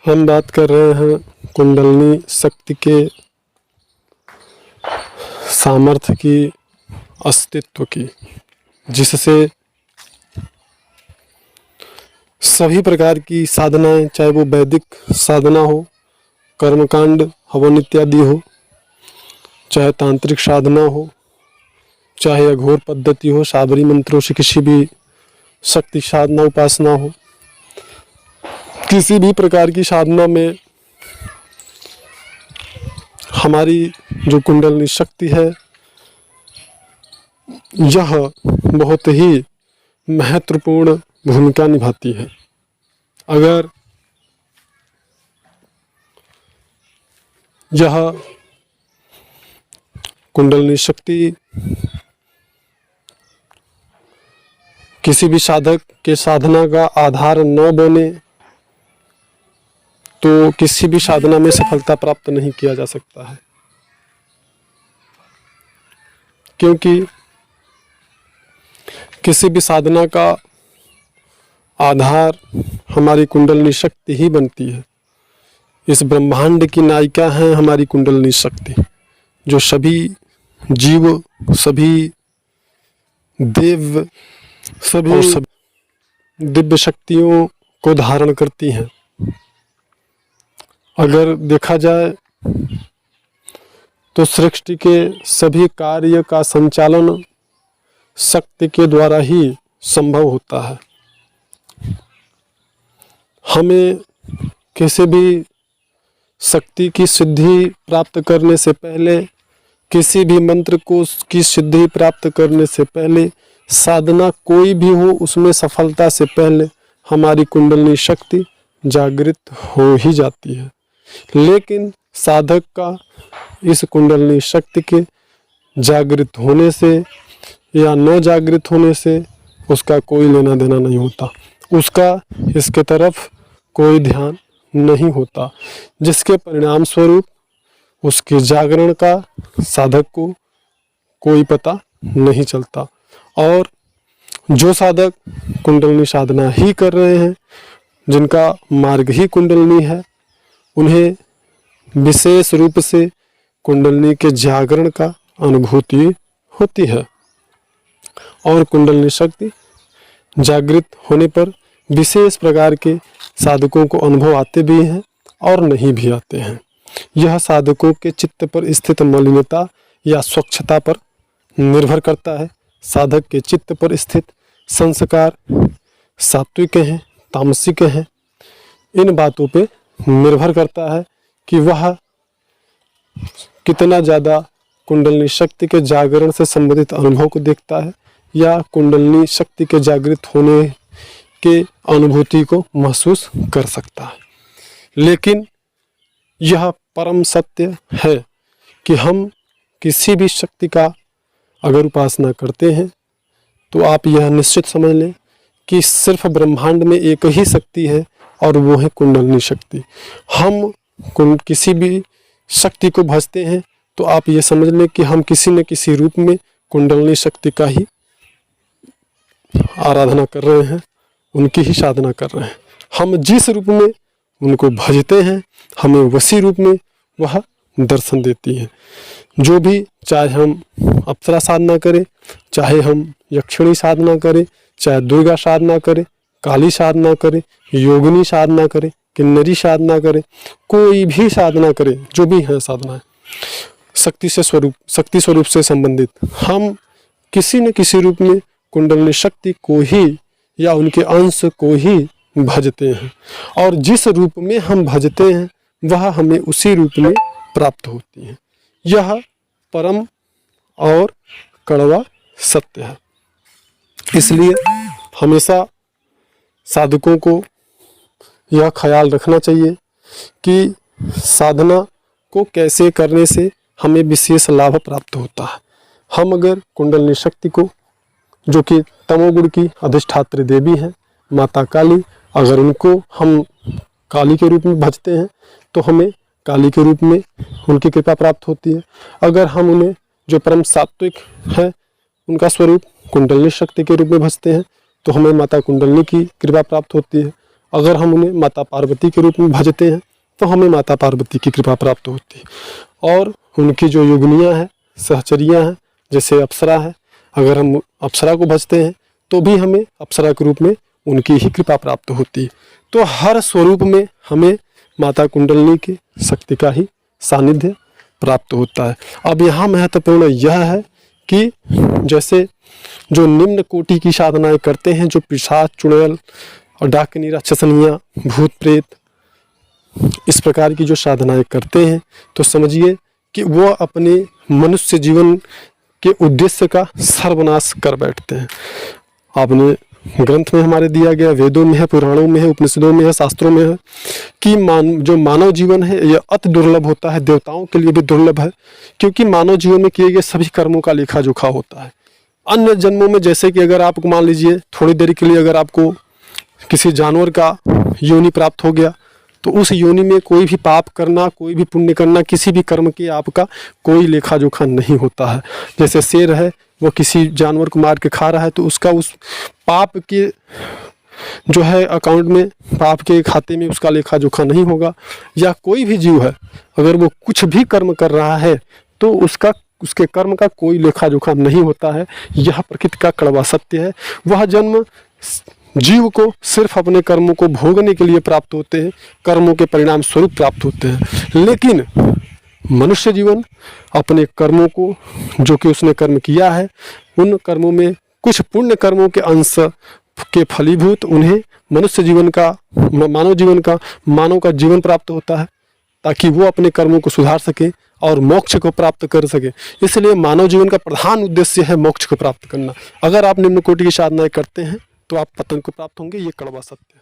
हम बात कर रहे हैं कुंडलिनी शक्ति के सामर्थ्य की, अस्तित्व की, जिससे सभी प्रकार की साधनाएं, चाहे वो वैदिक साधना हो, कर्मकांड हवन इत्यादि हो, चाहे तांत्रिक साधना हो, चाहे अघोर पद्धति हो, साबरी मंत्रों से किसी भी शक्ति साधना उपासना हो, किसी भी प्रकार की साधना में हमारी जो कुंडलिनी शक्ति है यह बहुत ही महत्वपूर्ण भूमिका निभाती है। अगर यह कुंडलिनी शक्ति किसी भी साधक के साधना का आधार न बने तो किसी भी साधना में सफलता प्राप्त नहीं किया जा सकता है, क्योंकि किसी भी साधना का आधार हमारी कुंडलिनी शक्ति ही बनती है। इस ब्रह्मांड की नायिका है हमारी कुंडलिनी शक्ति, जो सभी जीव, सभी देव, सभी दिव्य शक्तियों को धारण करती हैं। अगर देखा जाए तो सृष्टि के सभी कार्य का संचालन शक्ति के द्वारा ही संभव होता है। हमें किसी भी शक्ति की सिद्धि प्राप्त करने से पहले, किसी भी मंत्र को की सिद्धि प्राप्त करने से पहले, साधना कोई भी हो उसमें सफलता से पहले हमारी कुंडलिनी शक्ति जागृत हो ही जाती है। लेकिन साधक का इस कुंडलिनी शक्ति के जागृत होने से या न जागृत होने से उसका कोई लेना देना नहीं होता, उसका इसके तरफ कोई ध्यान नहीं होता, जिसके परिणाम स्वरूप उसके जागरण का साधक को कोई पता नहीं चलता। और जो साधक कुंडलिनी साधना ही कर रहे हैं, जिनका मार्ग ही कुंडलिनी है, उन्हें विशेष रूप से कुंडलिनी के जागरण का अनुभूति होती है। और कुंडलिनी शक्ति जागृत होने पर विशेष प्रकार के साधकों को अनुभव आते भी हैं और नहीं भी आते हैं। यह साधकों के चित्त पर स्थित मलिनता या स्वच्छता पर निर्भर करता है। साधक के चित्त पर स्थित संस्कार सात्विक हैं, तामसिक हैं, इन बातों पे निर्भर करता है कि वह कितना ज़्यादा कुंडलिनी शक्ति के जागरण से संबंधित अनुभव को देखता है या कुंडलिनी शक्ति के जागृत होने के अनुभूति को महसूस कर सकता है। लेकिन यह परम सत्य है कि हम किसी भी शक्ति का अगर उपासना करते हैं तो आप यह निश्चित समझ लें कि सिर्फ ब्रह्मांड में एक ही शक्ति है और वो है कुंडलिनी शक्ति। हम किसी भी शक्ति को भजते हैं तो आप ये समझ लें कि हम किसी न किसी रूप में कुंडलिनी शक्ति का ही आराधना कर रहे हैं, उनकी ही साधना कर रहे हैं। हम जिस रूप में उनको भजते हैं हमें उसी रूप में वह दर्शन देती है। जो भी, चाहे हम अप्सरा साधना करें, चाहे हम यक्षिणी साधना करें, चाहे दुर्गा साधना करें, काली साधना करें, योगिनी साधना करें, किन्नरी साधना करें, कोई भी साधना करें, जो भी है साधना शक्ति स्वरूप से संबंधित, हम किसी न किसी रूप में कुंडलिनी शक्ति को ही या उनके अंश को ही भजते हैं। और जिस रूप में हम भजते हैं वह हमें उसी रूप में प्राप्त होती है। यह परम और कड़वा सत्य है। इसलिए हमेशा साधकों को यह ख्याल रखना चाहिए कि साधना को कैसे करने से हमें विशेष लाभ प्राप्त होता है। हम अगर कुंडलिनी शक्ति को, जो कि तमोगुण की अधिष्ठात्री देवी हैं माता काली, अगर उनको हम काली के रूप में भजते हैं तो हमें काली के रूप में उनकी कृपा प्राप्त होती है। अगर हम उन्हें, जो परम सात्विक है, उनका स्वरूप कुंडलिनी शक्ति के रूप में भजते हैं तो हमें माता कुंडलिनी की कृपा प्राप्त होती है। अगर हम उन्हें माता पार्वती के रूप में भजते हैं तो हमें माता पार्वती की कृपा प्राप्त होती है। और उनकी जो योगिनियाँ हैं, सहचरियाँ हैं, जैसे अप्सरा है, अगर हम अप्सरा को भजते हैं तो भी हमें अप्सरा के रूप में उनकी ही कृपा प्राप्त होती है। तो हर स्वरूप में हमें माता कुंडलिनी की शक्ति का ही सानिध्य प्राप्त होता है। अब यहाँ महत्वपूर्ण यह है कि जैसे जो निम्न कोटि की साधनाएं करते हैं, जो पिशाच, चुड़ैल और डाकिनी, राक्षसनियाँ, भूत प्रेत, इस प्रकार की जो साधनाएं करते हैं, तो समझिए कि वो अपने मनुष्य जीवन के उद्देश्य का सर्वनाश कर बैठते हैं। आपने ग्रंथ में हमारे दिया गया, वेदों में है, पुराणों में है, उपनिषदों में है, शास्त्रों में है कि जो मानव जीवन है यह अति दुर्लभ होता है, देवताओं के लिए भी दुर्लभ है, क्योंकि मानव जीवन में किए गए सभी कर्मों का लेखा जोखा होता है। अन्य जन्मों में जैसे कि अगर आपको मान लीजिए थोड़ी देर के लिए अगर आपको किसी जानवर का योनि प्राप्त हो गया, तो उस योनि में कोई भी पाप करना, कोई भी पुण्य करना, किसी भी कर्म के आपका कोई लेखा जोखा नहीं होता है। जैसे शेर है, वो किसी जानवर को मार के खा रहा है, तो उसका उस पाप के जो है अकाउंट में, पाप के खाते में उसका लेखा जोखा नहीं होगा। या कोई भी जीव है, अगर वो कुछ भी कर्म कर रहा है तो उसके कर्म का कोई लेखा जोखा नहीं होता है। यह प्रकृति का कड़वा सत्य है। वह जन्म जीव को सिर्फ अपने कर्मों को भोगने के लिए प्राप्त होते हैं, कर्मों के परिणाम स्वरूप प्राप्त होते हैं। लेकिन मनुष्य जीवन अपने कर्मों को, जो कि उसने कर्म किया है, उन कर्मों में कुछ पुण्य कर्मों के अंश के फलीभूत उन्हें मनुष्य जीवन का, मानव का जीवन प्राप्त होता है, ताकि वो अपने कर्मों को सुधार सके और मोक्ष को प्राप्त कर सके। इसलिए मानव जीवन का प्रधान उद्देश्य है मोक्ष को प्राप्त करना। अगर आप निम्न कोटि की साधनाएं करते हैं तो आप पतन को प्राप्त होंगे, ये कड़वा सत्य है।